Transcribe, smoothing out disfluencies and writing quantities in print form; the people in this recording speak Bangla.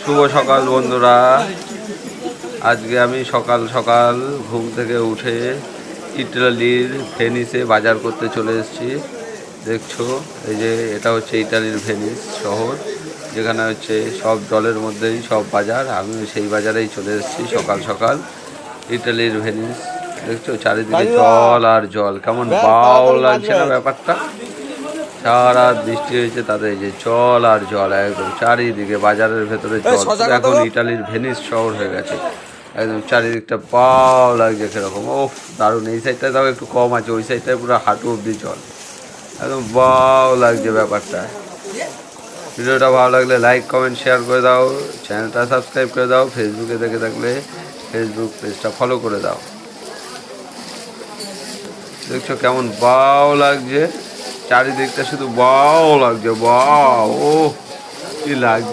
শুভ সকাল বন্ধুরা। আজকে আমি সকাল সকাল ঘুম থেকে উঠে ইটালির ভেনিসে বাজার করতে চলে এসেছি। দেখছো এই যে এটা হচ্ছে ইটালির ভেনিস শহর, যেখানে হচ্ছে সব জলের মধ্যেই সব বাজার। আমি সেই বাজারেই চলে এসেছি সকাল সকাল। ইটালির ভেনিস দেখছো, চারিদিকে জল আর জল, কেমন বাও লাগছে না ব্যাপারটা। সারা বৃষ্টি হয়েছে, তাতে এই যে জল আর জল, একদম চারিদিকে বাজারের ভেতরে জল। এখন ইটালির ভেনিস শহর হয়ে গেছে, একদম চারিদিকটা পাও লাগছে কিরকম। ও দারুণ। এই সাইডটায় তাও একটু কম আছে, ওই সাইডটায় পুরো হাঁটু অব্দি জল, একদম বাও লাগছে ব্যাপারটা। ভিডিওটা ভালো লাগলে লাইক কমেন্ট শেয়ার করে দাও, চ্যানেলটা সাবস্ক্রাইব করে দাও, ফেসবুকে দেখে থাকলে ফেসবুক পেজটা ফলো করে দাও। দেখছো কেমন বাও লাগছে, চারিদিকটা শুধু বাও লাগছে, বাও। ও কি লাগছে।